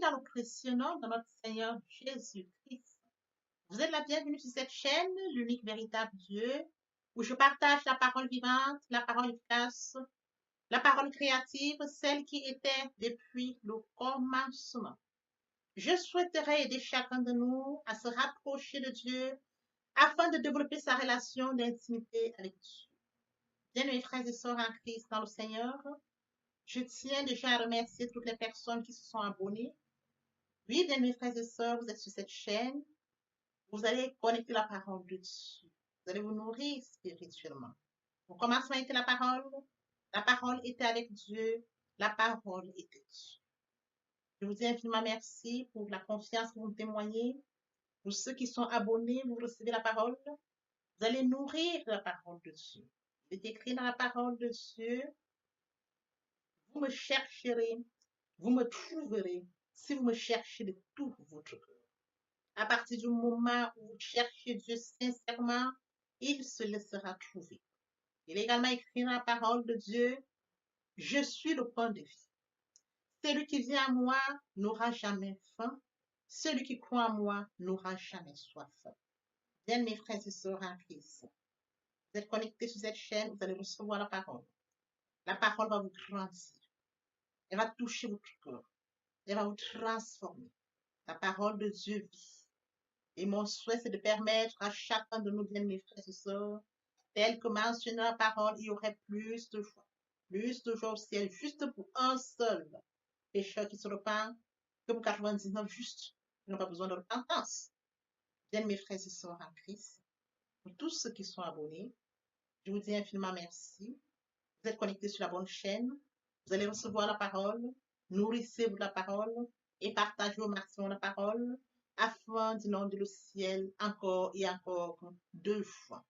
dans le précieux nom de notre Seigneur Jésus-Christ. Vous êtes la bienvenue sur cette chaîne, l'unique véritable Dieu, où je partage la parole vivante, la parole efficace, la parole créative, celle qui était depuis le commencement. Je souhaiterais aider chacun de nous à se rapprocher de Dieu afin de développer sa relation d'intimité avec Dieu. Bien, mes frères et sœurs en Christ dans le Seigneur, je tiens déjà à remercier toutes les personnes qui se sont abonnées. Oui, bien, mes frères et sœurs, vous êtes sur cette chaîne. Vous allez connecter la parole de Dieu. Vous allez vous nourrir spirituellement. Au commencement était la parole. La parole était avec Dieu. La parole était Dieu. Je vous dis infiniment merci pour la confiance que vous me témoignez. Pour ceux qui sont abonnés, vous recevez la parole. Vous allez nourrir la parole de Dieu. Il est écrit dans la parole de Dieu. Vous me chercherez, vous me trouverez si vous me cherchez de tout votre cœur. À partir du moment où vous cherchez Dieu sincèrement, il se laissera trouver. Il est également écrit dans la parole de Dieu, je suis le pain de vie. Celui qui vient à moi n'aura jamais faim. Celui qui croit en moi n'aura jamais soif. Bien, mes frères et sœurs en Christ, vous êtes connectés sur cette chaîne, vous allez recevoir la parole. La parole va vous grandir. Elle va toucher votre cœur. Elle va vous transformer. La parole de Dieu vit. Et mon souhait, c'est de permettre à chacun de nous, bien mes frères et sœurs, tel que mentionné dans la parole, il y aurait plus de joie. Plus de joie au ciel, juste pour un seul pécheur qui se repent, que pour 99 justes qui n'ont pas besoin de repentance. Bien mes frères et sœurs en Christ, pour tous ceux qui sont abonnés, je vous dis infiniment merci. Vous êtes connectés sur la bonne chaîne. Vous allez recevoir la parole. Nourrissez-vous de la parole et partagez au maximum la parole afin d'inonder le ciel encore et encore 2 fois.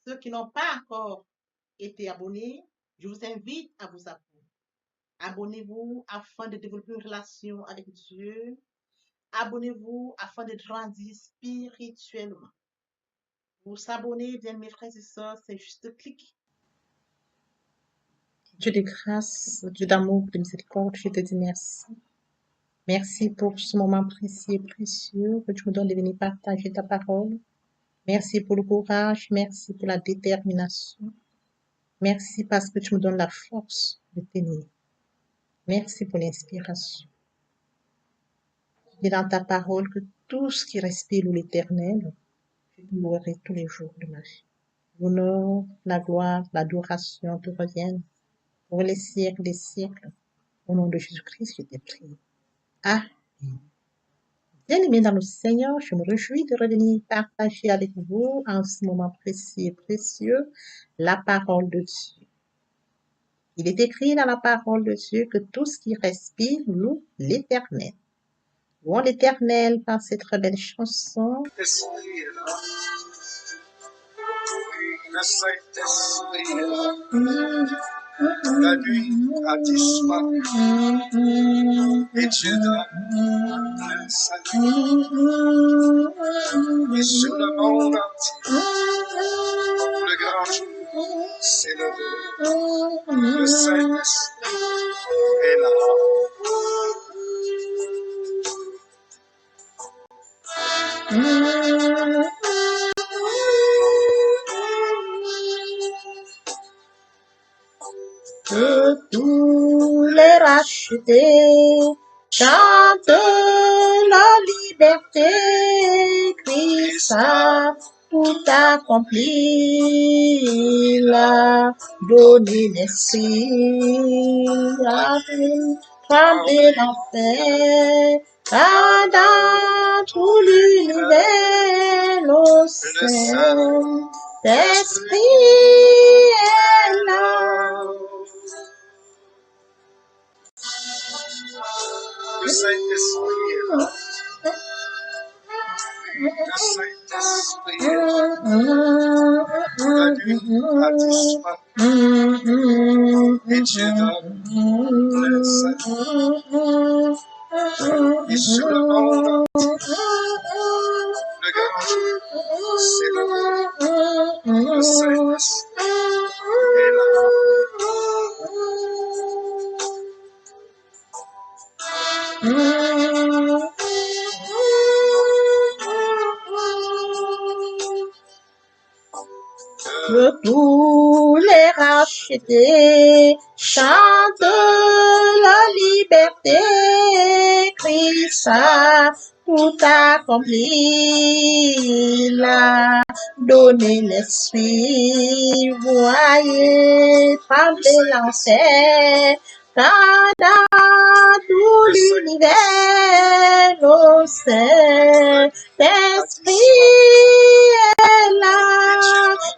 Ceux qui n'ont pas encore été abonnés, je vous invite à vous abonner. Abonnez-vous afin de développer une relation avec Dieu. Abonnez-vous afin de grandir spirituellement. Pour s'abonner, bien mes frères et sœurs, c'est juste cliquer. Dieu de grâce, Dieu d'amour, de miséricorde, je te dis merci. Merci pour ce moment précieux et précieux que tu me donnes de venir partager ta parole. Merci pour le courage, merci pour la détermination. Merci parce que tu me donnes la force de tenir. Merci pour l'inspiration. Et dans ta parole que tout ce qui respire l'éternel, je te louerai tous les jours de ma vie. L'honneur, la gloire, l'adoration te reviennent pour les siècles des siècles. Au nom de Jésus-Christ, je t'ai prié. Amen. Bien-aimés dans le Seigneur, je me réjouis de revenir partager avec vous en ce moment précis et précieux la parole de Dieu. Il est écrit dans la parole de Dieu que tout ce qui respire loue l'Éternel. Louons l'Éternel par cette très belle chanson. Esprit est là. Le Saint-Esprit est là. La nuit a disparu et Dieu donne le salut. Et sur le monde entier, le grand jour s'est levé. Le Saint-Esprit est là. Que tous les rachetés chantent la liberté, Christ a tout accompli, il a donné l'esprit, a fait trembler l'enfer, car dans tout l'univers, le Saint-Esprit est là. Le Saint-Esprit est là. Le Saint-Esprit est là. La nuit a disparu et Dieu donne le salut. Et sur le monde, le grand jour s'est levé. Le Saint-Esprit est là. tous les rachetés chantent la liberté. Christ a tout accompli, il a donné l'esprit, voyez trembler l'enfer, car dans tout l'univers, nos Saint-Esprit est là,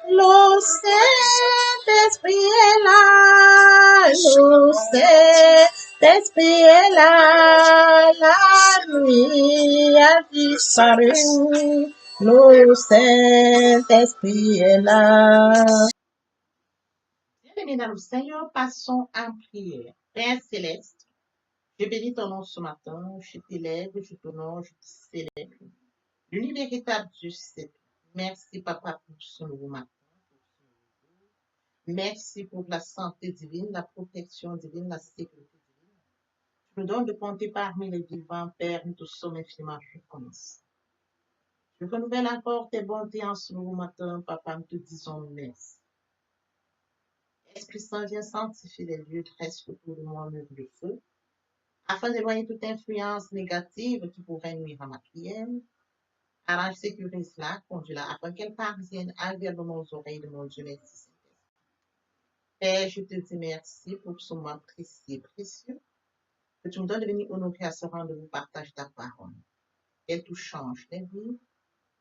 le Saint-Esprit est là, le Saint-Esprit est là, la nuit a disparu, le Saint-Esprit est là. Bien-aimés dans le Seigneur, passons en prière. Père céleste, je bénis ton nom ce matin, je t'élève, je t'honore, je te célèbre. L'univers véritable Dieu, c'est toi. Merci, Papa, pour ce nouveau matin. Merci pour la santé divine, la protection divine, la sécurité divine. Tu nous donnes de compter parmi les vivants, Père, nous te sommes infiniment reconnaissants. Je renouvelle encore tes bontés en ce nouveau matin, Papa, nous te disons merci. Esprit Saint, viens sanctifier les lieux, dresse autour de moi un œuvre de feu, afin d'éloigner toute influence négative qui pourrait nuire à ma prière. Arrange, sécurise-la, conduis-la afin qu'elle parvienne agréablement aux oreilles de mon Dieu, merci. Père, je te dis merci pour ce moment précieux, précieux, que tu me donnes de venir honorer à ce rendez-vous, partage ta parole. Qu'elle tout change les vies,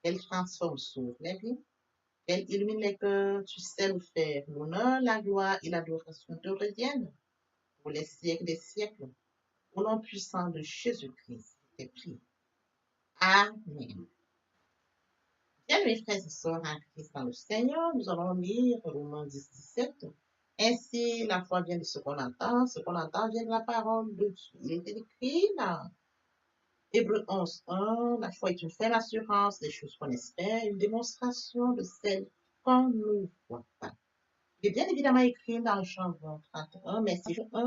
qu'elle transforme, sauve les vies, qu'elle illumine les cœurs, tu sais le faire. L'honneur, la gloire et l'adoration te reviennent pour les siècles des siècles. Au nom puissant de Jésus-Christ, je t'ai prié. Amen. Bien, mes frères et sœurs en Christ dans le Seigneur, nous allons lire Romains 10-17. Ainsi, la foi vient de ce qu'on entend vient de la parole de Dieu. Il est écrit dans Hébreux 11:1, la foi est une ferme assurance des choses qu'on espère, une démonstration de celles qu'on ne voit pas. Il est bien évidemment écrit dans Jean 20:31,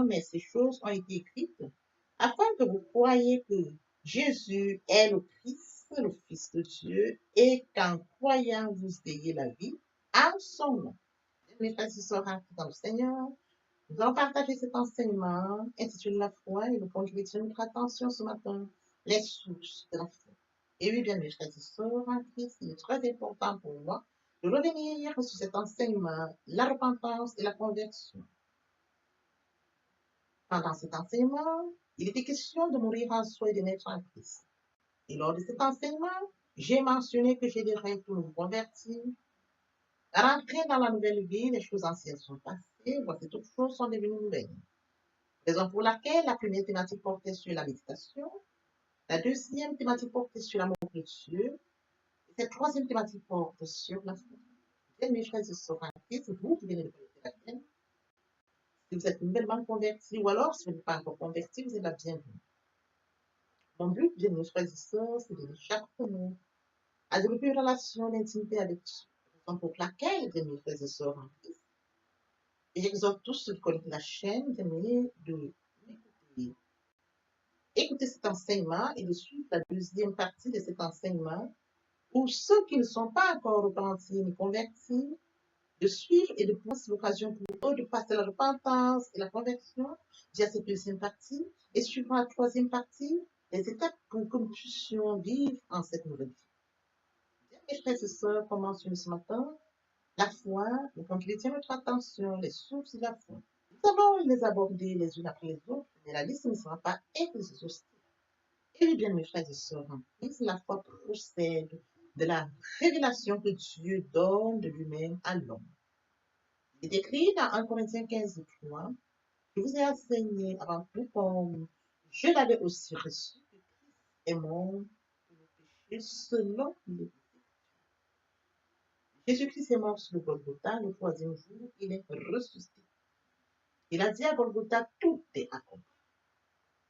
mais ces choses ont été écrites afin que vous croyiez que Jésus est le Christ, le Fils de Dieu, et qu'en croyant vous ayez la vie en son nom. Mes frères et sœurs dans le Seigneur, nous allons partager cet enseignement intitulé La foi et nous conduisons notre attention ce matin, les sources de la foi. Et oui, bien mes frères et sœurs en Christ, il est très important pour moi de revenir sur cet enseignement, la repentance et la conversion. Pendant cet enseignement, il était question de mourir en soi et de naître en Christ. Et lors de cet enseignement, j'ai mentionné que j'ai des règles pour nous convertir. Rentrer dans la nouvelle vie, les choses anciennes sont passées, voici toutes choses sont devenues nouvelles. Raison pour laquelle la première thématique portait sur la méditation, la deuxième thématique portait sur l'amour de Dieu, et cette troisième thématique porte sur la foi. Bien, mes frères et sœurs en Christ, vous qui venez de connaître la tienne, si vous êtes nouvellement converti, ou alors si vous n'êtes pas encore converti, vous êtes la bienvenue. Mon but, bien, mes frères et sœurs, c'est d'aider chaque nous à développer une relation d'intimité avec Dieu. Raison pour laquelle, bien, mes frères et sœurs en Christ, et j'exhorte tous ceux qui connaissent la chaîne de m'écouter. Écoutez cet enseignement et de suivre la deuxième partie de cet enseignement pour ceux qui ne sont pas encore repentis ni convertis, de suivre et de prendre l'occasion pour eux de passer la repentance et la conversion via cette deuxième partie et suivant la troisième partie, les étapes pour que nous puissions vivre en cette nouvelle vie. Bien, mes frères et sœurs, commençons ce matin. La foi, nous complétons notre attention, les sources de la foi. Nous allons les aborder les unes après les autres, mais la liste ne sera pas exhaustive. Et bien, mes frères et sœurs en Christ, la foi procède de la révélation que Dieu donne de lui-même à l'homme. Il est écrit dans 1 Corinthiens 15:3, je vous ai enseigné avant tout comme je l'avais aussi reçu, que Christ est mort pour nos péchés selon les Jésus-Christ est mort sur le Golgotha, le troisième jour, il est ressuscité. Il a dit à Golgotha, tout est accompli.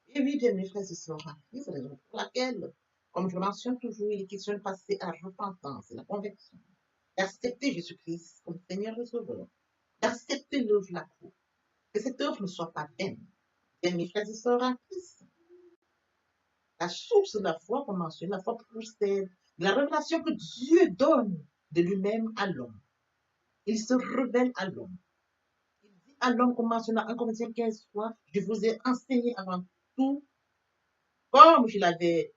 Et oui, bien, mes frères et sœurs en Christ, c'est la raison pour laquelle, comme je le mentionne toujours, il est question de passer à la repentance et la conversion, d'accepter Jésus-Christ comme Seigneur et Sauveur, d'accepter l'œuvre de la croix, que cette œuvre ne soit pas vaine. Bien, mes frères et sœurs en Christ, la source de la foi, comme mentionné, la foi procède de la révélation que Dieu donne de lui-même à l'homme. Il se révèle à l'homme. Il dit à l'homme, comme mentionné en 1 Corinthiens 15 fois, je vous ai enseigné avant tout, comme je l'avais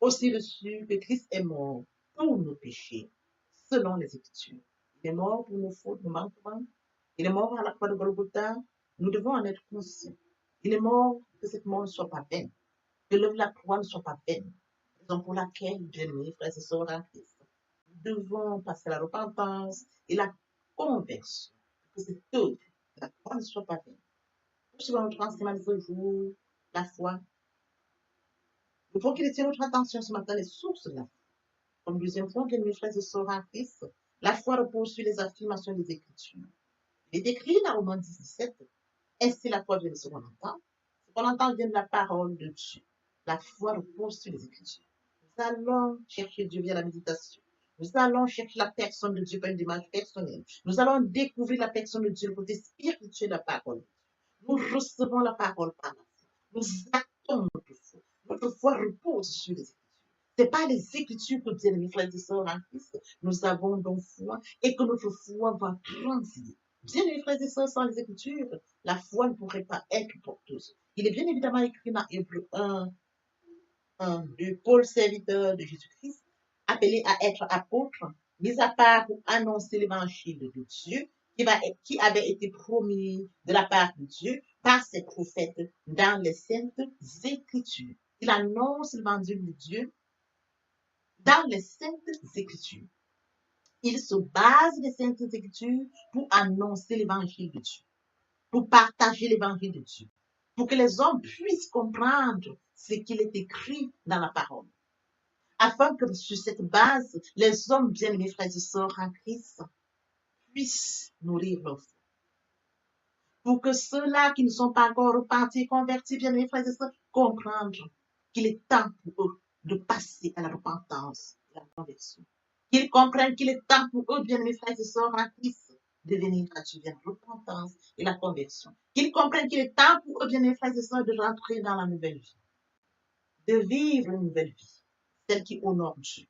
aussi reçu, que Christ est mort pour nos péchés, selon les Écritures. Il est mort pour nos fautes, nos manquements. Il est mort à la croix de Golgotha. Nous devons en être conscients. Il est mort que cette mort ne soit pas vaine, que l'œuvre de la croix ne soit pas vaine. Raison pour laquelle, bien-aimés frères et sœurs en Christ, nous devons passer à la repentance et la conversion, que cette œuvre de la croix ne soit pas vaine. Pour notre enseignement de ce jour, la foi, il faut qu'il tienne notre attention ce matin les sources de la foi. Comme deuxième point, bien mes frères et sœurs en Christ, la foi repose sur les affirmations des Écritures. Il est écrit dans Romains 17, ainsi la foi vient de ce qu'on entend. Ce qu'on entend vient de la parole de Dieu. La foi repose sur les Écritures. Nous allons chercher Dieu via la méditation. Nous allons chercher la personne de Dieu par une démarche personnelle. Nous allons découvrir la personne de Dieu, le côté spirituel de la parole. Nous recevons la parole par la foi. Nous actons notre foi. Notre foi repose sur les Écritures. Ce n'est pas les Écritures que Dieu, mes frères et sœurs en Christ. Nous avons donc foi et que notre foi va grandir. Bien, mes frères et sœurs, sans les Écritures, la foi ne pourrait pas être porteuse. Il est bien évidemment écrit dans Hébreux 1, de Paul, serviteur de Jésus-Christ, appelé à être apôtre, mis à part pour annoncer l'évangile de Dieu, qui avait été promis de la part de Dieu par ses prophètes dans les saintes Écritures. Il annonce l'évangile de Dieu dans les saintes Écritures. Il se base des saintes Écritures pour annoncer l'évangile de Dieu, pour partager l'évangile de Dieu, pour que les hommes puissent comprendre ce qu'il est écrit dans la parole, afin que sur cette base, les hommes, bien-aimés frères et sœurs en Christ, puissent nourrir leur foi. Pour que ceux-là qui ne sont pas encore repentis, convertis, bien-aimés frères et sœurs, comprennent qu'il est temps pour eux de passer à la repentance et à la conversion. Qu'ils comprennent qu'il est temps pour eux, bien-aimés frères et sœurs en Christ, de venir à Dieu vers la repentance et la conversion. Qu'ils comprennent qu'il est temps pour eux, bien-aimés frères et sœurs, de rentrer dans la nouvelle vie, de vivre une nouvelle vie, celle qui honore Dieu.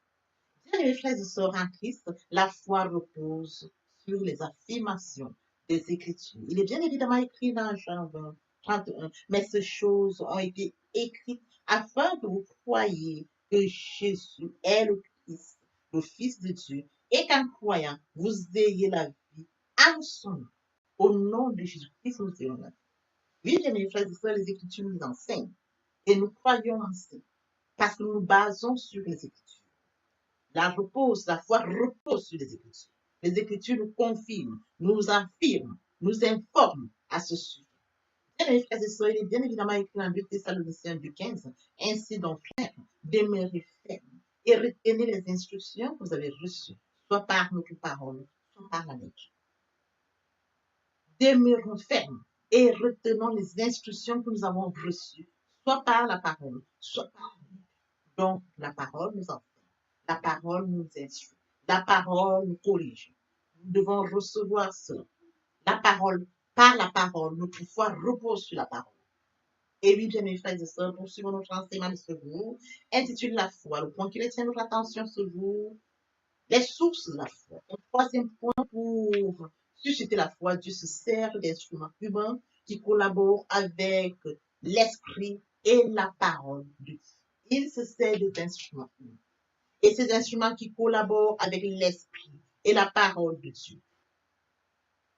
Bien, mes frères et sœurs en Christ, la foi repose sur les affirmations des Écritures. Il est bien évidemment écrit dans Jean 20, 31, mais ces choses ont été écrites afin que vous croyiez que Jésus est le Christ, le Fils de Dieu, et qu'en croyant, vous ayez la vie en son nom. Au nom de Jésus-Christ, nous ayons la vie. Oui, bien, mes frères et sœurs, les Écritures nous enseignent, et nous croyons en ça, parce que nous nous basons sur les Écritures. La foi repose sur les Écritures. Les Écritures nous confirment, nous affirment, nous informent à ce sujet. Bien, mes frères et sœurs, il est bien évidemment écrit dans 2 Thessaloniciens 2,15. Ainsi donc, frères, demeurez fermes et retenez les instructions que vous avez reçues, soit par notre parole, soit par la lettre. Demeurons fermes et retenons les instructions que nous avons reçues, soit par la parole, soit par la lettre. Donc, la parole nous enseigne. La parole nous instruit. La parole nous corrige. Nous devons recevoir cela. La parole, par la parole, notre foi repose sur la parole. Et oui, bien mes frères et sœurs, poursuivons notre enseignement de ce jour, intitulé La foi. Le point qui retient notre attention ce jour, les sources de la foi. Un troisième point pour susciter la foi, Dieu se sert d'instruments humains qui collaborent avec l'esprit et la parole de Dieu. Il se sert des instruments humains. Et ces instruments qui collaborent avec l'esprit et la parole de Dieu.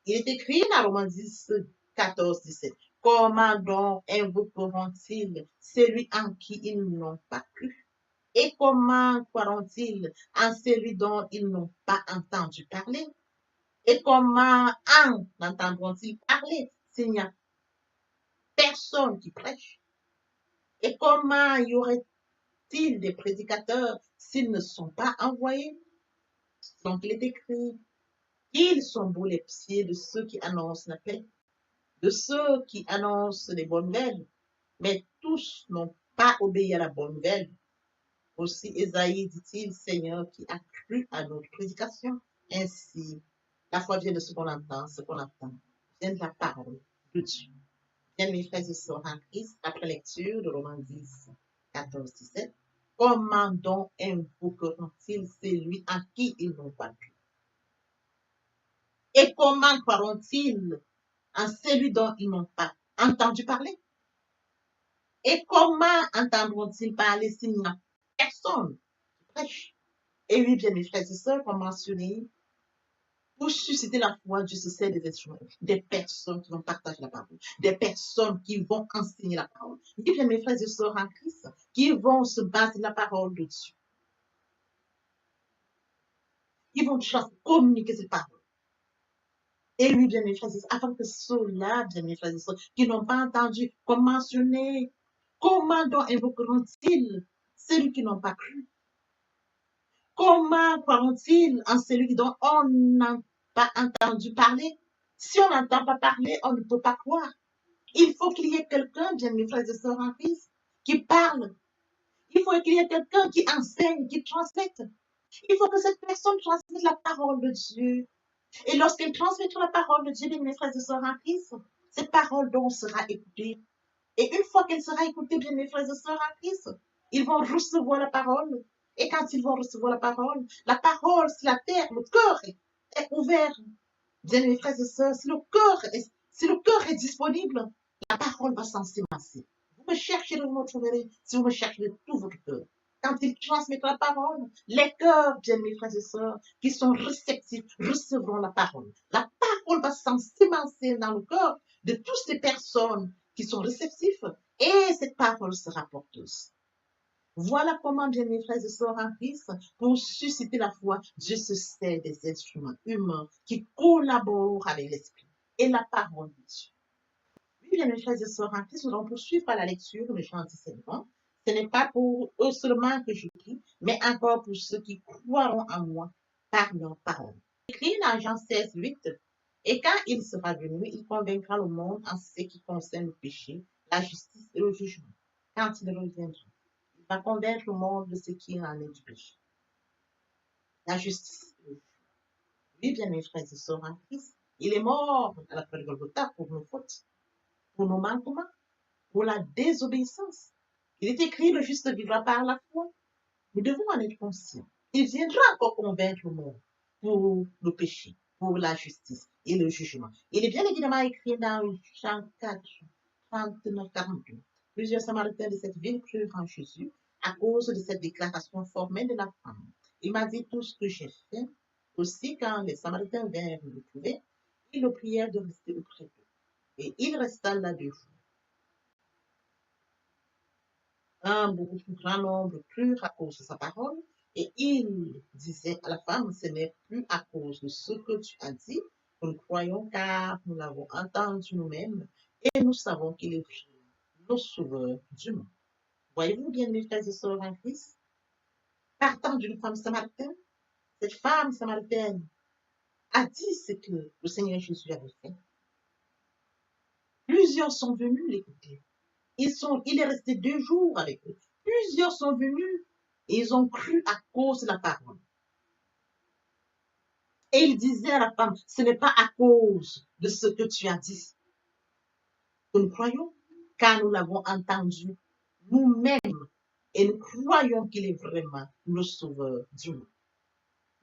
Il est écrit dans Romains 10, 14, 17. Comment donc invoqueront-ils celui en qui ils n'ont pas cru? Et comment croiront-ils en celui dont ils n'ont pas entendu parler? Et comment en entendront-ils parler s'il n'y a personne qui prêche? Et comment y aurait-il des prédicateurs s'ils ne sont pas envoyés? Donc il est écrit, ils sont beaux les pieds de ceux qui annoncent la paix, de ceux qui annoncent les bonnes nouvelles, mais tous n'ont pas obéi à la bonne nouvelle. Aussi Ésaïe dit-il, Seigneur, qui a cru à notre prédication. Ainsi, la foi vient de ce qu'on entend, vient de la parole de Dieu. Bien, mes frères et sœurs en Christ, après lecture de Romains 10, 14, 17, comment donc invoqueront-ils celui en qui ils n'ont pas cru? Et comment croiront-ils en celui dont ils n'ont pas entendu parler? Et comment entendront-ils parler s'il n'y a personne qui prêche? Et oui, bien mes frères et sœurs, comme mentionné, pour susciter la foi, Dieu se sert des instruments, des personnes qui vont partager la parole, des personnes qui vont enseigner la parole. Et bien mes frères et sœurs en Christ, qui vont se baser sur la parole de Dieu. Ils vont communiquer cette parole. Et oui, bien mes frères et sœurs, avant que ceux-là, bien mes frères et sœurs, qui n'ont pas entendu, comme mentionné, comment donc invoqueront-ils celui qui n'ont pas cru? Comment croiront-ils en celui dont on n'a pas entendu parler? Si on n'entend pas parler, on ne peut pas croire. Il faut qu'il y ait quelqu'un, bien mes frères et sœurs en Christ, qui parle. Il faut qu'il y ait quelqu'un qui enseigne, qui transmette. Il faut que cette personne transmette la parole de Dieu. Et lorsqu'elle transmettra la parole de Dieu, bien mes frères et sœurs en Christ, cette parole donc sera écoutée. Et une fois qu'elle sera écoutée, bien mes frères et sœurs en Christ, ils vont recevoir la parole. Et quand ils vont recevoir la parole, si la terre, le cœur est ouvert, bien mes frères et sœurs, si le cœur est disponible, la parole va s'ensemencer. Vous me chercherez, vous me trouverez, si vous me cherchez de tout votre cœur. Quand ils transmettent la parole, les cœurs, bien mes frères et sœurs, qui sont réceptifs, recevront la parole. La parole va s'ensemencer dans le cœur de toutes ces personnes qui sont réceptifs et cette parole sera porteuse. Voilà comment, bien mes frères et sœurs en Christ, pour susciter la foi, Dieu se sert des instruments humains qui collaborent avec l'Esprit et la parole de Dieu. Oui, bien mes frères et sœurs en Christ, nous allons poursuivre par la lecture de Jean 17. Ce n'est pas pour eux seulement que je prie, mais encore pour ceux qui croiront en moi par leur parole. Écrit dans Jean 16, 8, et quand il sera venu, il convaincra le monde en ce qui concerne le péché, la justice et le jugement. Quand il reviendra, il va convaincre le monde de ce qu'il en est du péché, la justice et le jugement. Oui, bien mes frères et sœurs en Christ, il est mort à la croix de Golgotha pour nos fautes, pour nos manquements, pour la désobéissance. Il est écrit, le juste vivra par la foi. Nous devons en être conscients. Il viendra encore convaincre le monde pour le péché, pour la justice et le jugement. Il est bien évidemment écrit dans Jean 4, 39, 42. Plusieurs Samaritains de cette ville crurent en Jésus à cause de cette déclaration formelle de la femme. Il m'a dit tout ce que j'ai fait. Aussi, quand les Samaritains vinrent le trouver, ils le prièrent de rester auprès d'eux. Et il resta là 2 jours. Un beaucoup plus grand nombre crurent à cause de sa parole, et il disait à la femme, ce n'est plus à cause de ce que tu as dit que nous croyons, car nous l'avons entendu nous-mêmes, et nous savons qu'il est le sauveur du monde. Voyez-vous bien, mes frères et sœurs en Christ, partant d'une femme samaritaine, cette femme samaritaine a dit ce que le Seigneur Jésus avait fait. Plusieurs sont venus l'écouter. Il est resté 2 jours avec eux. Plusieurs sont venus et ils ont cru à cause de la parole. Et il disait à la femme, ce n'est pas à cause de ce que tu as dit que nous croyons, car nous l'avons entendu nous-mêmes et nous croyons qu'il est vraiment le sauveur du monde.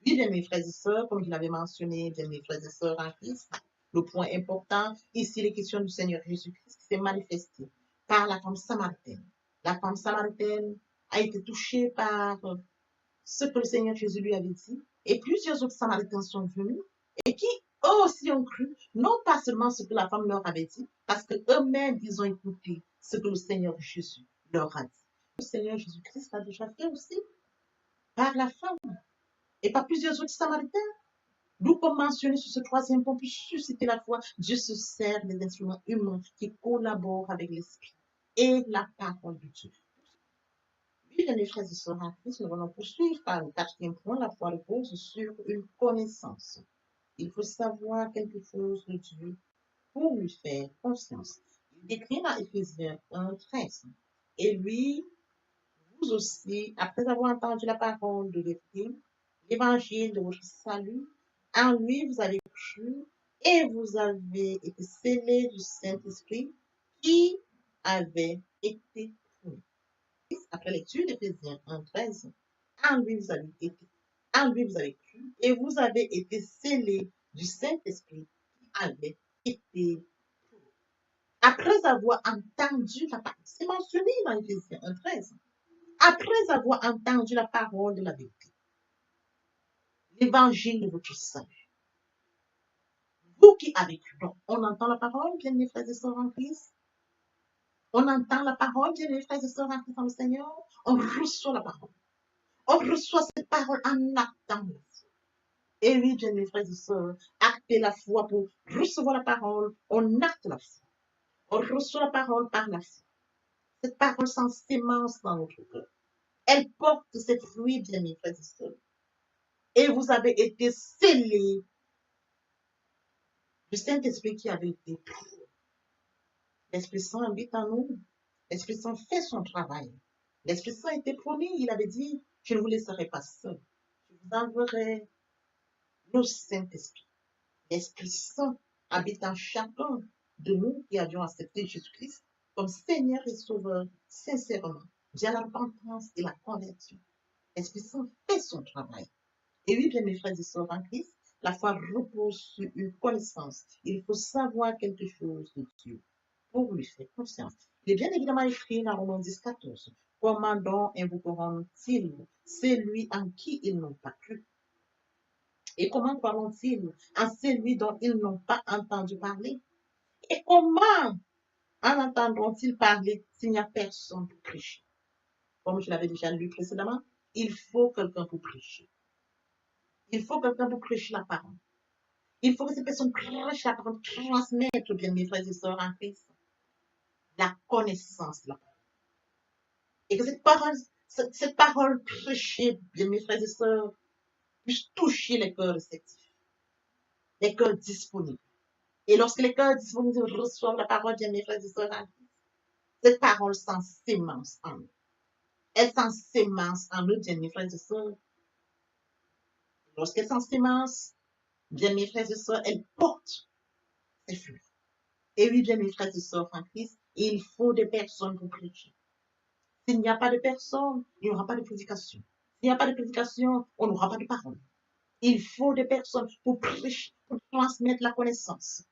Oui, bien mes frères et sœurs, comme je l'avais mentionné, bien mes frères et sœurs en Christ, le point important, ici, les questions du Seigneur Jésus-Christ qui s'est manifesté par la femme samaritaine. La femme samaritaine a été touchée par ce que le Seigneur Jésus lui avait dit, et plusieurs autres Samaritains sont venus, et qui eux aussi ont cru, non pas seulement ce que la femme leur avait dit, parce qu'eux-mêmes, ils ont écouté ce que le Seigneur Jésus leur a dit. Le Seigneur Jésus-Christ l'a déjà fait aussi, par la femme, et par plusieurs autres Samaritains. Nous, comme mentionné sur ce 3e point, pour susciter la foi, Dieu se sert des instruments humains qui collaborent avec l'Esprit et la parole de Dieu. Oui, mes frères et sœurs en Christ, nous allons poursuivre par le 4e point, la foi repose sur une connaissance. Il faut savoir quelque chose de Dieu pour lui faire confiance. Il décrit dans Éphésiens 1, 13. Et lui, vous aussi, après avoir entendu la parole de l'évangile de votre salut, en lui vous avez cru et vous avez été scellés du Saint-Esprit qui avait été promis. Après lecture d'Éphésiens 1, 13, en lui vous avez cru et vous avez été scellés du Saint-Esprit qui avait été après avoir entendu la parole. C'est mentionné dans Éphésiens 1:13. Après avoir entendu la parole de la vérité, l'évangile de votre salut. Vous qui avez cru, donc on entend la parole, bien mes frères et sœurs en Christ. On entend la parole, bien mes frères et sœurs en Christ dans le Seigneur. On reçoit la parole. On reçoit cette parole en actant. Et oui, bien mes frères et sœurs, actez la foi pour recevoir la parole. On acte la foi. On reçoit la parole par la foi. Cette parole sans sémence dans notre cœur. Elle porte ses fruits, bien mes frères et sœurs. Et vous avez été scellés du Saint-Esprit qui avait été pris. L'Esprit Saint habite en nous. L'Esprit Saint fait son travail. L'Esprit Saint était promis. Il avait dit, je ne vous laisserai pas seul. Je vous enverrai le Saint-Esprit. L'Esprit Saint habite en chacun de nous qui avions accepté Jésus-Christ comme Seigneur et Sauveur sincèrement, via la repentance et la conversion. L'Esprit Saint fait son travail. Et oui, bien mes frères et sœurs en Christ, la foi repose sur une connaissance. Il faut savoir quelque chose de Dieu pour lui faire confiance. Il est bien évidemment écrit dans Romains 10:14. Comment donc invoqueront-ils celui en qui ils n'ont pas cru? Et comment croiront-ils en celui dont ils n'ont pas entendu parler? Et comment en entendront-ils parler s'il n'y a personne pour prêcher? Comme je l'avais déjà lu précédemment, il faut quelqu'un pour prêcher. Il faut quelqu'un pour prêcher la parole. Il faut que ces personnes prêchent la parole, transmettre, bien mes frères et sœurs en Christ, la connaissance de la parole. Et que cette parole prêchée, bien mes frères et sœurs, puisse toucher les cœurs réceptifs, les cœurs disponibles. Et lorsque les cœurs disponibles reçoivent la parole, bien mes frères et sœurs en Christ, cette parole s'ensémence en eux. Elle s'ensémence en eux, bien mes frères et sœurs. Lorsqu'elle s'ensémence, bien mes frères et sœurs, elle porte ses fruits. Et oui, bien mes frères et sœurs en Christ, il faut des personnes pour prêcher. S'il n'y a pas de personnes, il n'y aura pas de prédication. S'il n'y a pas de prédication, on n'aura pas de parole. Il faut des personnes pour prêcher, pour transmettre la connaissance.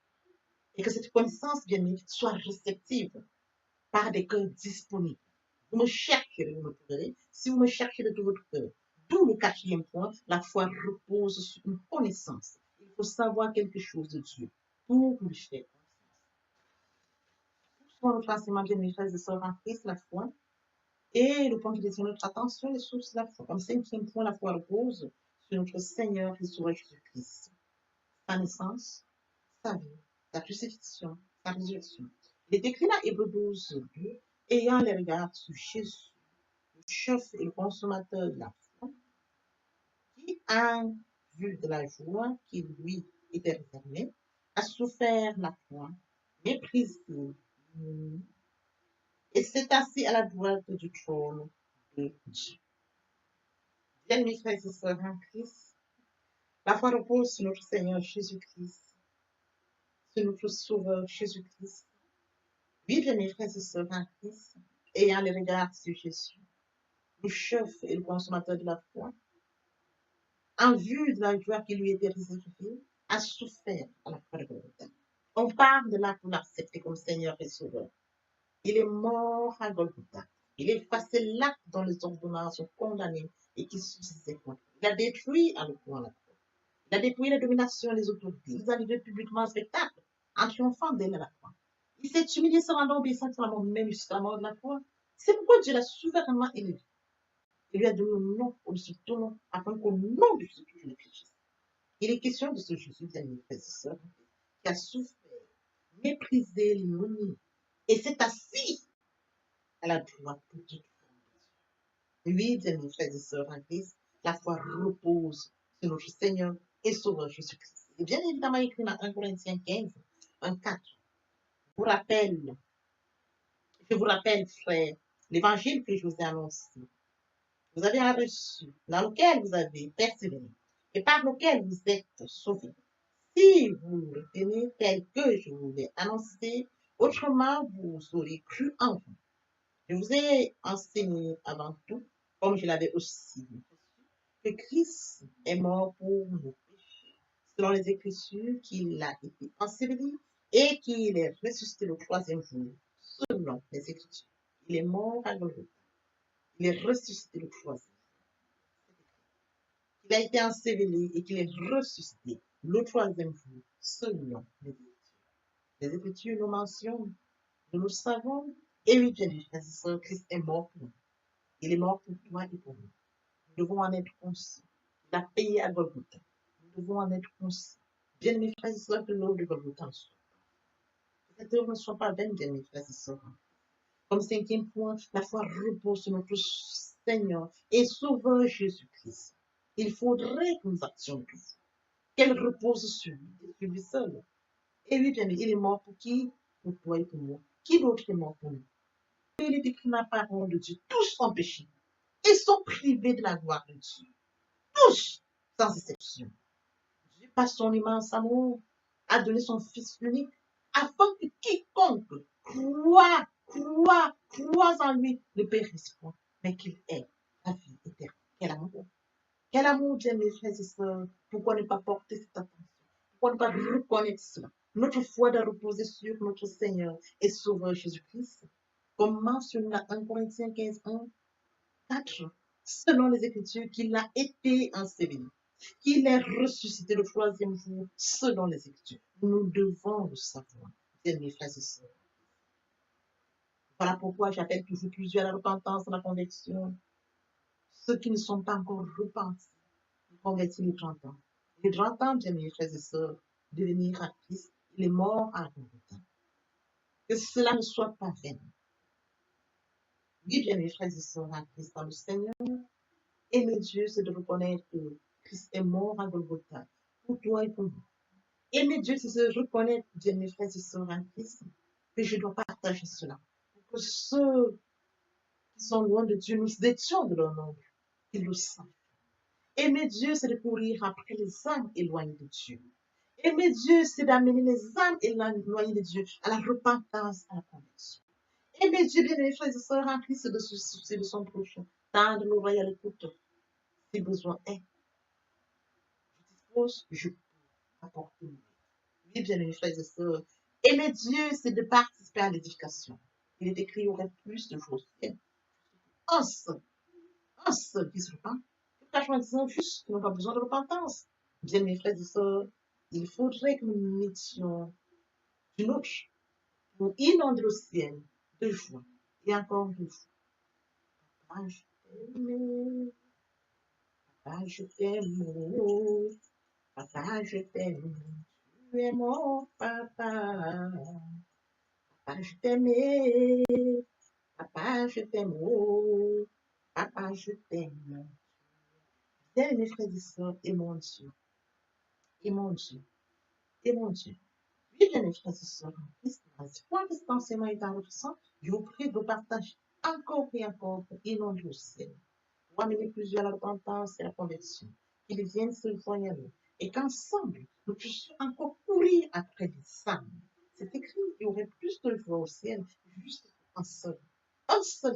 Et que cette connaissance, bien aimée, soit réceptive par des cœurs disponibles. Vous me cherchez, vous me trouverez. Si vous me cherchez de tout votre cœur. D'où le 4e point, la foi repose sur une connaissance. Il faut savoir quelque chose de Dieu pour lui faire confiance. Pour notre enseignement, bien mes frères et sœurs en Christ, la foi. Et le point qui détient notre attention, les sources de la foi. Comme 5e point, la foi repose sur notre Seigneur et Sauveur Jésus-Christ. Sa naissance, sa vie, sa crucifixion, sa résurrection. Il est écrit là, Hébreux 12:2, ayant les regards sur Jésus, le chef et le consommateur de la foi, qui, en vue de la joie qui lui était réservée, a souffert la croix, méprisé, et s'est assis à la droite du trône de Dieu. Bien, mes frères et sœurs en Christ, la foi repose sur notre Seigneur Jésus-Christ, sur notre Sauveur Jésus-Christ. Oui, bien, mes frères et sœurs en Christ, ayant les regards sur Jésus, le chef et le consommateur de la foi, en vue de la joie qui lui était réservée, a souffert à la croix de Golgotha. On parle de là pour l'accepter comme Seigneur et Sauveur. Il est mort à Golgotha. Il a effacé l'acte dont les ordonnances sont condamnées et qui subsistait contre lui. Il a détruit à le point la croix. Il a dépouillé les dominations et les autorités. Il a livré publiquement un spectacle en triomphant d'elle à la croix. Il s'est humilié se rendant obéissant sur la mort même jusqu'à la mort de la croix. C'est pourquoi Dieu l'a souverainement élevé. Il lui a donné un nom au-dessus de tout nom, afin qu'au nom de Jésus, tu le Christ. Il est question de ce Jésus, bien mes frères et sœurs, qui a souffert, méprisé, l'ignominie, et s'est assis à la droite pour tout le monde. Oui, bien mes frères et sœurs en Christ, la foi repose sur notre Seigneur et Sauveur Jésus-Christ. Et bien évidemment écrit dans 1 Corinthiens 15, 1:4. Je vous rappelle, frères, l'évangile que je vous ai annoncé. Vous avez reçu, dans lequel vous avez persévéré, et par lequel vous êtes sauvés. Si vous le retenez tel que je vous l'ai annoncé, autrement vous aurez cru en vous. Je vous ai enseigné avant tout, comme je l'avais aussi dit, que Christ est mort pour nos péchés, selon les Écritures, qu'il a été enseveli et qu'il est ressuscité le troisième jour, selon les Écritures. Il est mort à Golgotha. Il est ressuscité le troisième. Il a été enseveli et qu'il est ressuscité le troisième jour, selon les Écritures. Les Écritures nous mentionnent, nous le savons, et oui, bien sûr, Christ est mort pour nous. Il est mort pour toi et pour nous. Nous devons en être conscients. Il a payé à Golgotha. Nous devons en être conscients. Bien, mes frères et sœurs, que l'eau de Golgotha soit. Que cette œuvre ne soit pas vaine, bien, mes frères et sœurs. Comme cinquième point, la foi repose sur notre Seigneur et Sauveur Jésus-Christ. Il faudrait que nous actions tous. Qu'elle repose sur lui seul. Et oui, bien, il est mort pour qui? Pour toi et pour moi. Qui d'autre est mort pour nous? Il est écrit dans la parole de Dieu. Tous ont péché et sont privés de la gloire de Dieu. Tous, sans exception. Dieu, par son immense amour, a donné son Fils unique afin que quiconque croit en lui ne périsse point, mais qu'il ait la vie éternelle. Quel amour! Quel amour, bien mes frères et sœurs! Pourquoi ne pas porter cette attention? Pourquoi ne pas reconnaître cela? Notre foi doit reposer sur notre Seigneur et Sauveur Jésus-Christ. Comme mentionné dans 1 Corinthiens 15, 1, 4, selon les Écritures, qu'il a été enseveli, qu'il est ressuscité le troisième jour, selon les Écritures. Nous devons le savoir, bien mes frères et sœurs. Voilà pourquoi j'appelle toujours plusieurs à la repentance, à la conversion. Ceux qui ne sont pas encore repentis, convertis les 30 ans. Les 30 ans, bien mes frères et sœurs, de venir à Christ, il est mort à Golgotha. Que cela ne soit pas vain. Oui, bien mes frères et sœurs, en Christ, dans le Seigneur, aimer Dieu, c'est de reconnaître que Christ est mort à Golgotha pour toi et pour nous. Aimer Dieu, c'est de reconnaître, bien mes frères et sœurs, en Christ, que je dois partager cela. Pour que ceux qui sont loin de Dieu, nous étions de leur nombre, qu'ils le savent. Aimer Dieu, c'est de courir après les âmes éloignées de Dieu. Aimer Dieu, c'est d'amener les âmes éloignées de Dieu à la repentance, à la conversion. Aimer Dieu, bien mes frères et sœurs, en Christ, c'est de se soucier de son prochain, tendre l'oreille à l'écoute, si besoin est. Je dispose, je peux apporter. Oui, bien mes frères et sœurs, aimer Dieu, c'est de participer à l'édification. Il est écrit, il y aurait plus de choses. Un seul qui se repent. Franchement, disons juste qu'ils n'ont pas besoin de repentance. Bien, mes frères et sœurs, il faudrait que nous mettions du nôtre pour inonder le ciel de joie et encore de joie. Papa, je t'aime. Papa, je t'aime. Papa, je t'aime. Tu es mon papa. Papa, je t'aime. Papa, je t'aime. Papa, je t'aime. Bien, mes frères et sœurs, et mon Dieu. Et mon Dieu. Et mon Dieu. Oui, bien, mes frères et sœurs, point que cet enseignement est dans votre sang, je vous prie de partager encore et encore pour inonder le ciel, pour amener plusieurs à la repentance et à la conversion, qu'ils viennent se joindre à nous, et qu'ensemble, nous puissions encore courir après les âmes. C'est écrit, il y aurait plus de joie au ciel, juste un seul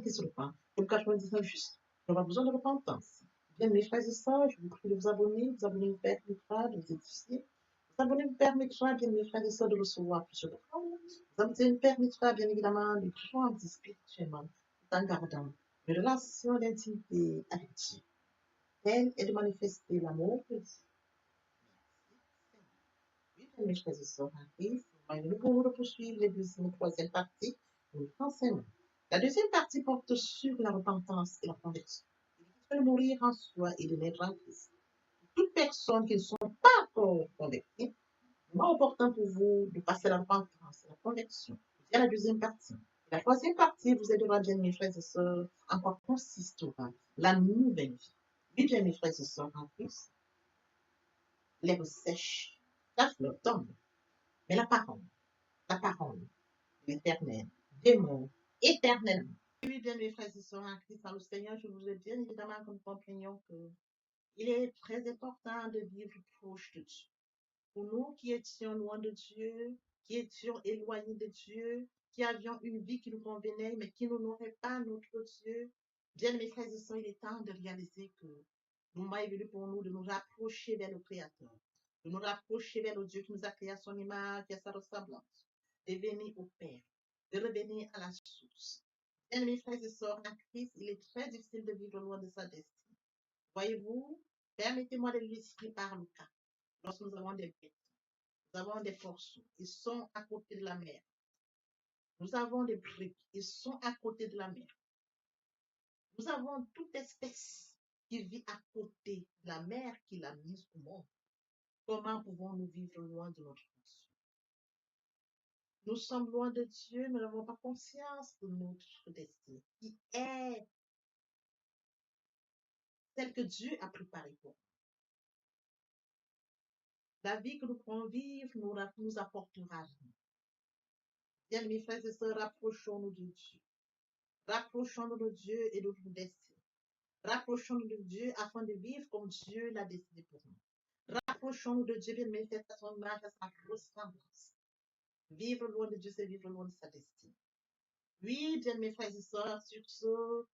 qui se repent. Donc, quand je me dis ça juste, il n'y aura pas besoin de repentance. Bien, mes frères et sœurs, je vous prie de vous abonner au Père Mitra, de vous édifier. Vous abonnez vous permettra, bien mes frères et sœurs, de recevoir plus de paroles. Vous permettra, bien évidemment, de grandir spirituellement, tout en gardant une relation d'intimité avec Dieu. Telle est de manifester l'amour de Dieu. Oui, bien mes frères et sœurs, en Christ, nous pouvons poursuivre les deuxième et troisième partie de notre enseignement. La deuxième partie porte sur la repentance et la conversion. Il est de mourir en soi et de naître en Christ. Toute personne qui ne sont pas encore converties, moins important pour vous de passer la repentance, la conversion. Il y a la deuxième partie. La troisième partie vous aidera, bien mes frères et sœurs, en quoi consistera la nouvelle vie. Oui, bien mes frères et sœurs, en plus, l'herbe sèche, la fleur tombe, mais la parole de l'éternel demeure éternellement. Oui, bien mes frères et sœurs, en Christ, dans le Seigneur, je vous ai bien évidemment que nous comprenions qu'il est très important de vivre proche de Dieu. Pour nous qui étions loin de Dieu, qui étions éloignés de Dieu, qui avions une vie qui nous convenait, mais qui n'honorait pas notre Dieu, bien mes frères et sœurs, il est temps de réaliser que le moment est venu pour nous de nous rapprocher vers le Créateur, de nous rapprocher vers le Dieu qui nous a créé à son image et à sa ressemblance, de venir au Père, de revenir à la source. Bien, mes frères et sœurs en Christ, il est très difficile de vivre loin de sa destinée. Voyez-vous, permettez-moi de l'illustrer par le cas. Lorsque nous avons des bêtes, nous avons des porceaux, ils sont à côté de la mer. Nous avons des briques, ils sont à côté de la mer. Nous avons toute espèce qui vit à côté de la mer qu'il a mise au monde. Comment pouvons-nous vivre loin de notre Dieu? Nous sommes loin de Dieu, nous n'avons pas conscience de notre destinée, qui est celle que Dieu a préparée pour nous. La vie que nous pourrons vivre nous apportera vie. Bien, mes frères et sœurs, rapprochons-nous de Dieu. Rapprochons-nous de Dieu et de notre destinée. Rapprochons-nous de Dieu afin de vivre comme Dieu l'a décidé pour nous. Rapprochons-nous de Dieu, bien, mes frères, à son image, à sa ressemblance. Vivre loin de Dieu, c'est vivre loin de sa destinée. Oui, bien, mes frères et sœurs, sur ce,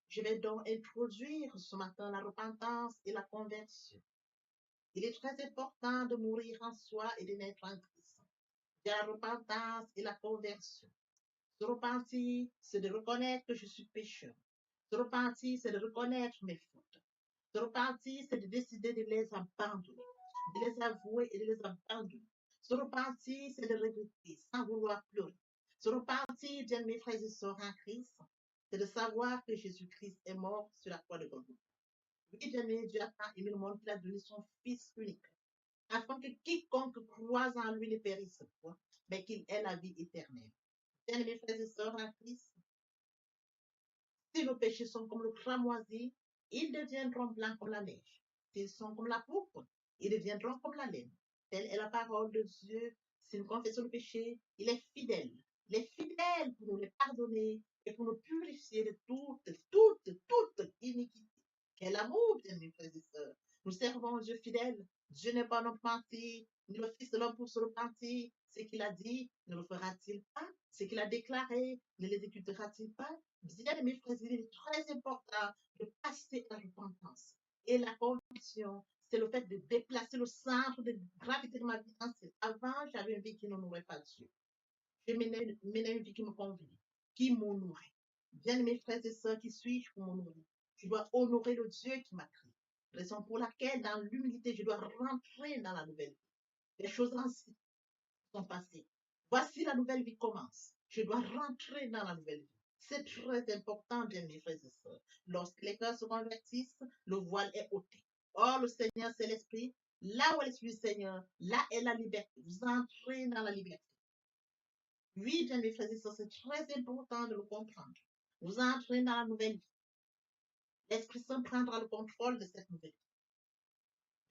je vais donc introduire ce matin la repentance et la conversion. Il est très important de mourir en soi et de naître en Christ. Il y a la repentance et la conversion. Se repentir, c'est de reconnaître que je suis pécheur. Se repentir, c'est de reconnaître mes fautes. Se repentir, c'est de décider de les abandonner, de les avouer et de les abandonner. Se repentir, c'est de regretter sans vouloir pleurer. Se repentir, bien mes frères et sœurs en Christ, c'est de savoir que Jésus-Christ est mort sur la croix de Golgotha. Oui, bien aimé, Dieu a tant aimé le monde qu'il a donné son Fils unique, afin que quiconque croise en lui ne périsse point, mais qu'il ait la vie éternelle. Bien aimés frères et sœurs en Christ, si nos péchés sont comme le cramoisi, ils deviendront blancs comme la neige. S'ils sont comme la pourpre, ils deviendront comme la laine. Telle est la parole de Dieu. Si nous confessons le péché, il est fidèle. Il est fidèle pour nous les pardonner et pour nous purifier de toute iniquité. Quel amour, bien mes frères et sœurs. Nous servons un Dieu fidèle. Dieu n'est pas un homme menti, ni le Fils de l'homme pour se repentir. Ce qu'il a dit, ne le fera-t-il pas? Ce qu'il a déclaré, ne l'exécutera-t-il pas? Bien, mes frères, il est très important de passer à la repentance. Et la conviction, c'est le fait de déplacer le centre de gravité de ma vie entière. Avant, j'avais une vie qui n'honorait pas Dieu. Je menais une vie qui me convenait, qui m'honorait. Bien, mes frères et sœurs, qui suis-je pour m'honorer? Je dois honorer le Dieu qui m'a créé. Raison pour laquelle, dans l'humilité, je dois rentrer dans la nouvelle vie. Les choses anciennes sont passées. Voici la nouvelle vie commence. Je dois rentrer dans la nouvelle vie. C'est très important, bien mes frères et sœurs. Lorsque les cœurs se convertissent, le voile est ôté. Or, le Seigneur, c'est l'Esprit. Là où est l'Esprit du Seigneur, là est la liberté. Vous entrez dans la liberté. Oui, bien mes frères et sœurs, c'est très important de le comprendre. Vous entrez dans la nouvelle vie. L'Esprit Saint prendra le contrôle de cette nouvelle vie.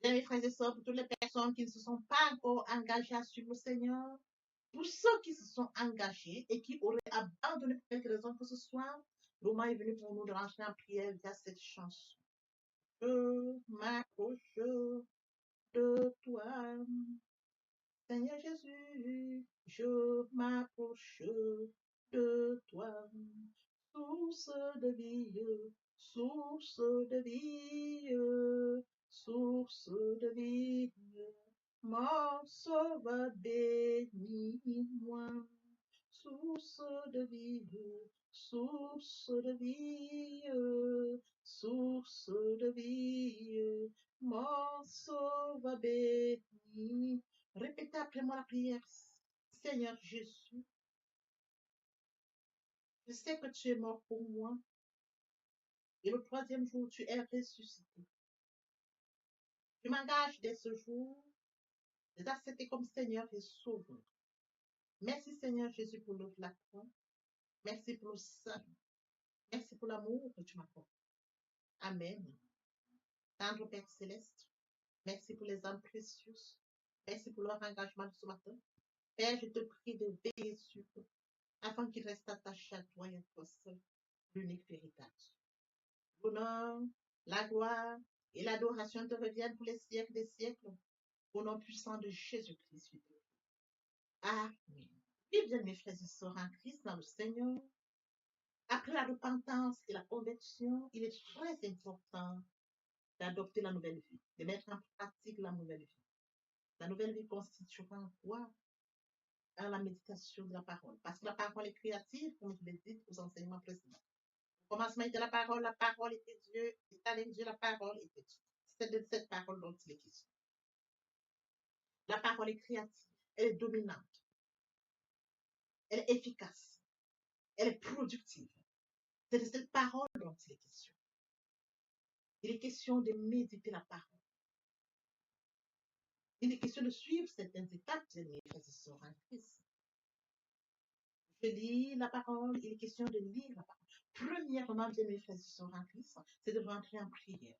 Bien mes frères et sœurs, pour toutes les personnes qui ne se sont pas encore engagées à suivre le Seigneur, pour ceux qui se sont engagés et qui auraient abandonné pour quelque raison que ce soit, le moment est venu pour nous de rentrer en prière via cette chanson. Je m'approche de toi, Seigneur Jésus, je m'approche de toi, source de vie, source de vie, source de vie. Mon sauveur bénis-moi, source de vie, source de vie, source de vie, mon sauveur bénis. Répétez après moi la prière. Seigneur Jésus, je sais que tu es mort pour moi et le troisième jour tu es ressuscité. Je m'engage dès ce jour de t'accepter comme Seigneur et Sauveur. Merci Seigneur Jésus pour l'œuvre de la croix. Merci pour le salut. Merci pour l'amour que tu m'apportes. Amen. Tendre Père Céleste, merci pour les âmes précieuses. Merci pour leur engagement de ce matin. Père, je te prie de veiller sur eux afin qu'ils restent attachés à toi et à toi seul, l'unique véritable. L'honneur, la gloire et l'adoration te reviennent pour les siècles des siècles. Au nom puissant de Jésus-Christ. Amen. Et bien, mes frères et sœurs en Christ, dans le Seigneur, après la repentance et la conversion, il est très important d'adopter la nouvelle vie, de mettre en pratique la nouvelle vie. La nouvelle vie constituera quoi? La méditation de la parole. Parce que la parole est créative, comme je l'ai dit aux enseignements précédents. Au commencement était la parole était Dieu, et avec Dieu, la parole était Dieu. C'est de cette parole dont il est question. La parole est créative, elle est dominante, elle est efficace, elle est productive. C'est de cette parole dont il est question. Il est question de méditer la parole. Il est question de suivre certaines étapes de mes frères et sœurs en Christ. Je lis la parole, il est question de lire la parole. Premièrement, bien mes frères et sœurs en Christ, c'est de rentrer en prière.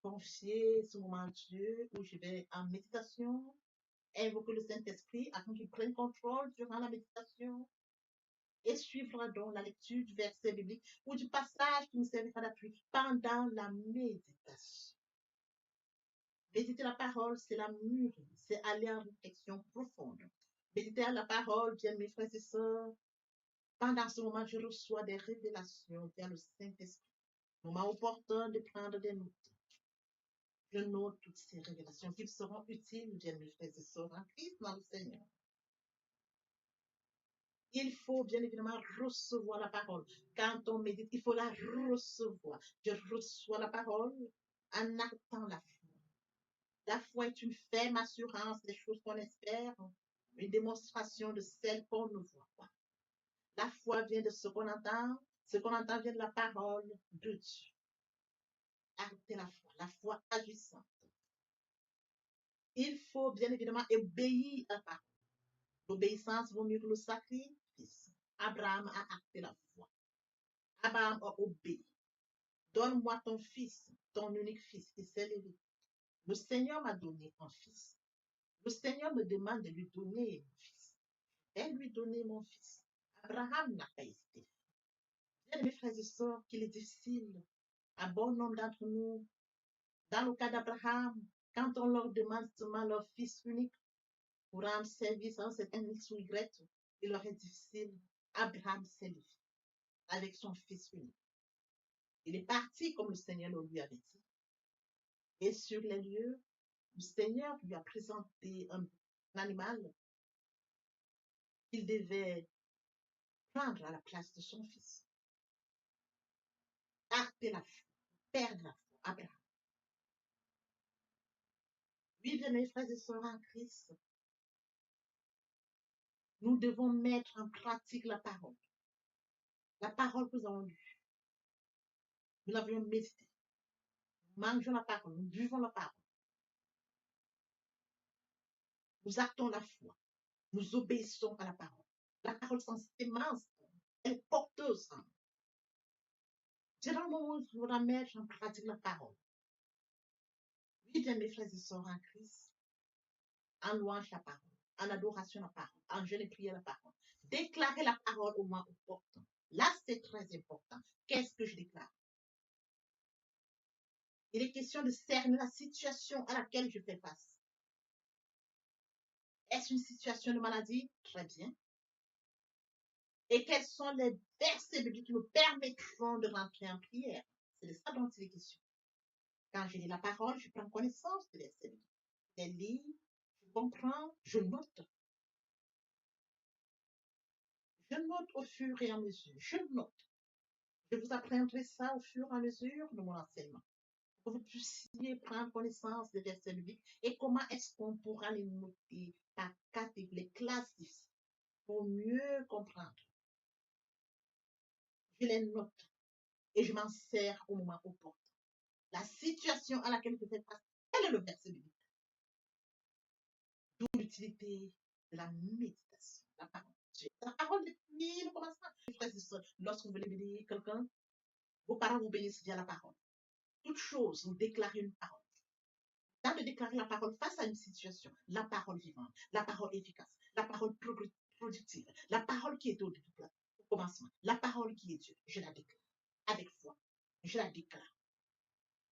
Confier ce moment à Dieu où je vais en méditation, invoquer le Saint-Esprit afin qu'il prenne contrôle durant la méditation et suivre donc la lecture du verset biblique ou du passage qui nous servira d'appui pendant la méditation. Méditer la parole, c'est la mûrir, c'est aller en réflexion profonde. Méditer la parole, bien mes frères et sœurs, pendant ce moment, je reçois des révélations vers le Saint-Esprit. Moment opportun de prendre des notes. Je note toutes ces révélations qui seront utiles, bien mes frères et sœurs, en Christ dans le Seigneur. Il faut bien évidemment recevoir la parole. Quand on médite, il faut la recevoir. Je reçois la parole en actant la foi. La foi est une ferme assurance des choses qu'on espère, une démonstration de celles qu'on ne voit pas. La foi vient de ce qu'on entend vient de la parole de Dieu. Acter la foi agissante. Il faut bien évidemment obéir à la parole. L'obéissance vaut mieux que le sacrifice. Abraham a acté la foi. Abraham a obéi. Donne-moi ton fils, ton unique fils, qui s'est levé. Le Seigneur m'a donné un fils. Le Seigneur me demande de lui donner mon fils. Et lui donner mon fils. Abraham n'a pas hésité. Bien, mes frères et sœurs, qu'il est difficile à bon nombre d'entre nous, dans le cas d'Abraham, quand on leur demande seulement leur fils unique pour rendre service à un certain X ou Y, il leur est difficile. Abraham s'est levé avec son fils unique. Il est parti comme le Seigneur le lui avait dit. Et sur les lieux, le Seigneur lui a présenté un animal qu'il devait prendre à la place de son fils. Acter la foi, perdre la foi, Abraham. Oui, bien mes frères et sœurs en Christ, nous devons mettre en pratique la parole. La parole que nous avons lue. Nous l'avions méditée. Nous mangeons la parole, nous buvons la parole. Nous actons la foi. Nous obéissons à la parole. La parole sans sémence, elle est porteuse. C'est dans le moment où nous devons mettre en pratique la parole. Oui, bien mes frères et sœurs en Christ, en louange la parole, en adoration la parole, en jeûne et prière la parole. Déclarer la parole au moment opportun. Là, c'est très important. Qu'est-ce que je déclare? Il est question de cerner la situation à laquelle je fais face. Est-ce une situation de maladie? Très bien. Et quels sont les versets bibliques qui me permettront de rentrer en prière? C'est de ça dont il est question. Quand je lis la parole, je prends connaissance des versets bibliques. Je lis, je comprends, je note. Je note au fur et à mesure. Je note. Je vous apprendrai ça au fur et à mesure de mon enseignement. Pour que vous puissiez prendre connaissance des versets bibliques et comment est-ce qu'on pourra les noter par catégorie, les classifier pour mieux comprendre. Je les note et je m'en sers au moment opportun. La situation à laquelle je fais face, quel est le verset biblique? D'où l'utilité de la méditation, la parole de Dieu. La parole depuis le commencement. Lorsque vous voulez bénir quelqu'un, vos parents vous bénissent via la parole. Toute chose, vous déclarez une parole. Dans de déclarer la parole face à une situation, la parole vivante, la parole efficace, la parole productive, la parole qui est au commencement, la parole qui est Dieu, je la déclare avec foi. Je la déclare.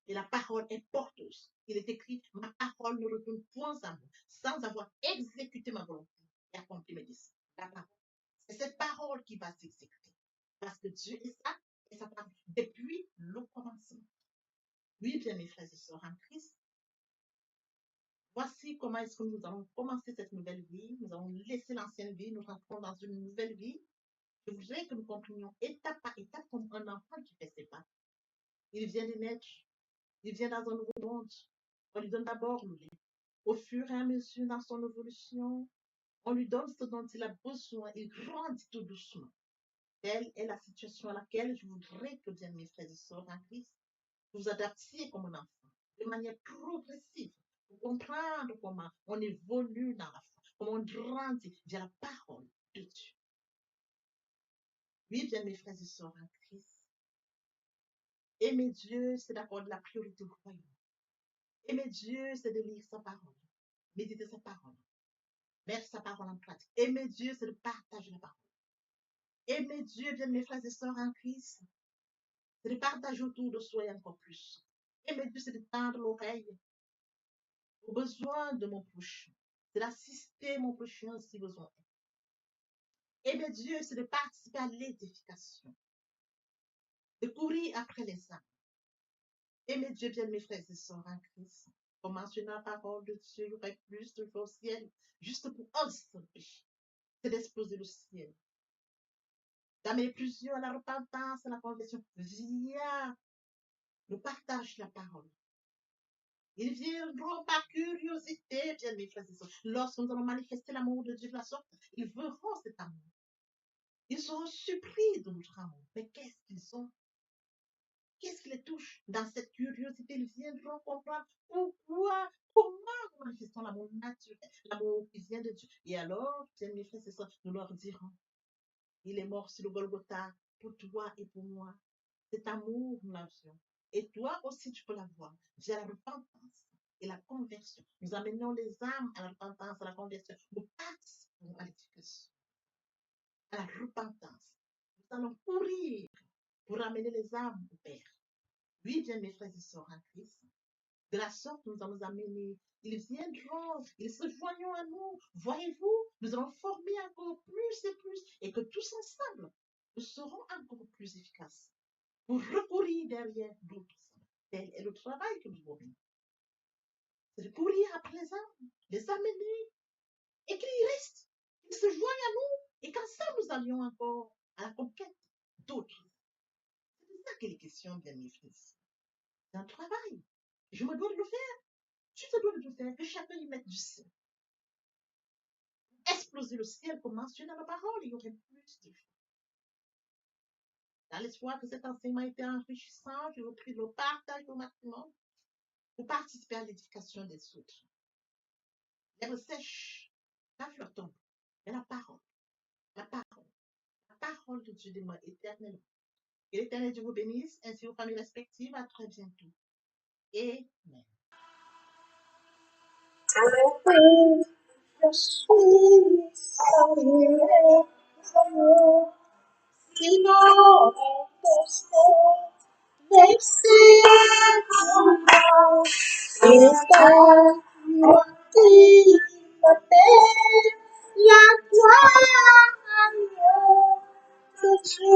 Et la parole est porteuse. Il est écrit, ma parole ne retourne point à moi, sans avoir exécuté ma volonté et accompli mes desseins. La parole. C'est cette parole qui va s'exécuter. Parce que Dieu est ça, et sa parole, depuis le commencement. Oui, bien mes frères et sœurs en Christ, Voici comment est-ce que nous allons commencer cette nouvelle vie. Nous allons laisser l'ancienne vie, nous rentrons dans une nouvelle vie. Je voudrais que nous comprenions étape par étape comme un enfant qui fait ses pas. Il vient de naître, il vient dans un nouveau monde. On lui donne d'abord le lait. Au fur et à mesure dans son évolution, on lui donne ce dont il a besoin. Il grandit tout doucement. Telle est la situation à laquelle je voudrais que, bien mes frères et sœurs en Christ, vous vous adaptiez comme un enfant, de manière progressive, pour comprendre comment on évolue dans la foi, comment on grandit via la parole de Dieu. Oui, bien mes frères et sœurs en Christ, aimer Dieu, c'est d'accorder la priorité au royaume. Aimer Dieu, c'est de lire sa parole, méditer sa parole, mettre sa parole en pratique. Aimer Dieu, c'est de partager la parole. Aimer Dieu, bien mes frères et sœurs en Christ, c'est de partager autour de soi et encore plus. Aimer Dieu, c'est de tendre l'oreille aux besoins de mon prochain. C'est d'assister mon prochain si besoin est. Aimer Dieu, c'est de participer à l'édification, de courir après les âmes. Aimer Dieu, bien mes frères et sœurs en Christ. Pour mentionner la parole de Dieu, il y aurait plus de choses au ciel, juste pour un seul péché. C'est d'exposer le ciel, d'amener plusieurs à la repentance, à la conversion, via le partage de la parole. Ils viendront par curiosité, bien mes frères et sœurs. Lorsque nous allons manifester l'amour de Dieu de la sorte, ils verront cet amour. Ils seront surpris de notre amour. Mais qu'est-ce qu'ils ont? Qu'est-ce qui les touche? Dans cette curiosité, ils viendront comprendre pourquoi, comment nous manifestons l'amour naturel, l'amour qui vient de Dieu. Et alors, bien mes frères et sœurs, nous leur dirons, il est mort sur le Golgotha pour toi et pour moi. Cet amour, nous l'avions. Et toi aussi, tu peux l'avoir via la repentance et la conversion. Nous amenons les âmes à la repentance, à la conversion. Nous participons à l'éducation, à la repentance. Nous allons courir pour amener les âmes au Père. Oui, bien mes frères et sœurs en Christ. De la sorte, nous allons amener. Ils viendront, ils se joignent à nous. Voyez-vous, nous allons former encore plus et plus. Et que tous ensemble, nous serons encore plus efficaces pour recourir derrière d'autres âmes. Tel est le travail que nous avons. C'est de courir après les amener, et qu'ils restent, qu'ils se joignent à nous, et qu'ensemble nous allions encore à la conquête d'autres. C'est de ça qu'il est question, bien mes frères. C'est un travail. Je me dois de le faire. Tu te dois de le faire. Que chacun y mette du sien. Exploser le ciel, comme mentionné dans la parole, il y aurait plus de choses. Dans l'espoir que cet enseignement était enrichissant, je vous prie de le partager au maximum pour participer à l'édification des autres. L'herbe sèche, la fleur tombe, mais la parole de Dieu demeure éternellement. Que l'Éternel Dieu vous bénisse, ainsi aux familles respectives. À très bientôt. Amen. Je suis salué, sinon, merci et ta qui m'appelle la gloire que tu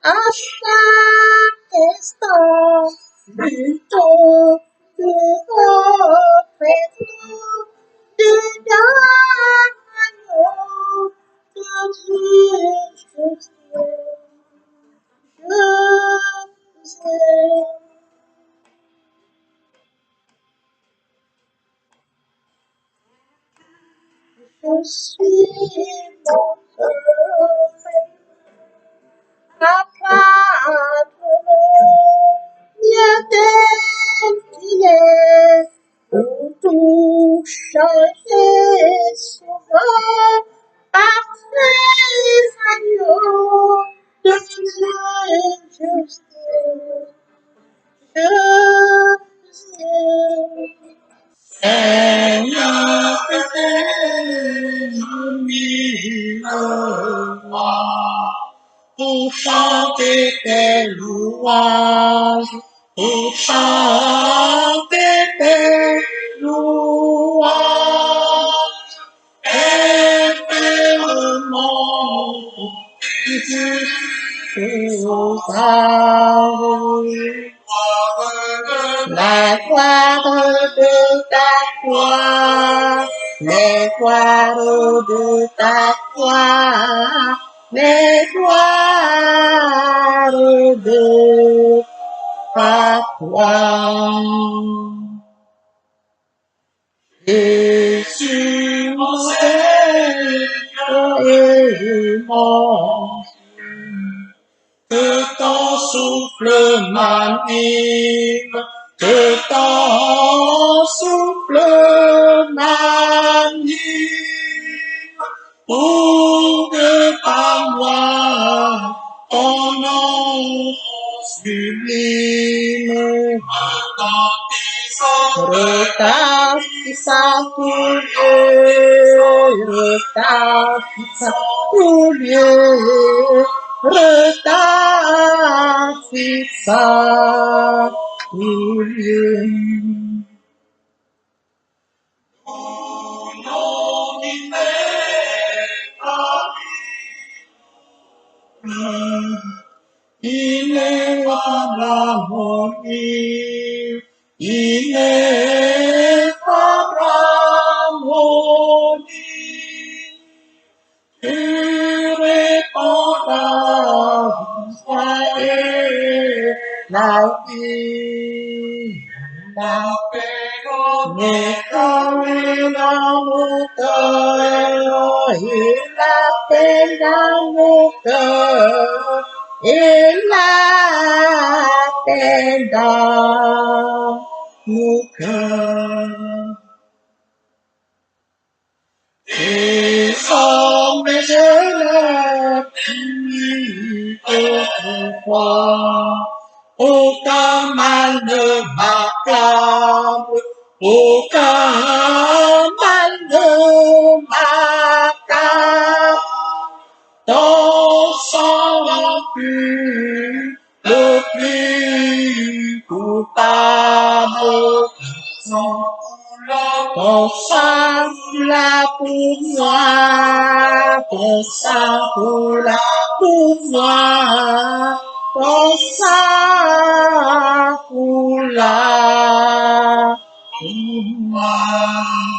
à chaque instant du temps de notre dedans de Dieu, je suis mon cœur. Pour tout changer souvent par ces agneaux de Dieu juste. Seigneur, fais-nous pour chanter tes louanges, pour chanter tes louanges, éternellement, aux arbres. La gloire de ta gloire, les gloires de ta gloire, les gloires de ta gloire. Jésus, mon Seigneur et mon que ton souffle m'anime, que ton souffle m'anime, pour que par moi ton nom sublime retentissant pour Dieu, retentissant pour Dieu, retentissant pour Dieu. Il est l'harmonie, il est l'harmonie. Tu répondras, soyez la vie, la paix, mais comme dans mon cœur, et la paix dans mon cœur, et la paix dans mon cœur. Et sans mes élèves, autrefois, aucun mal ne m'accable, aucun mal ne m'accable. Ton sang pur, le plus coupable, ton sang là pour moi, ton sang là pour moi, ton sang là pour moi.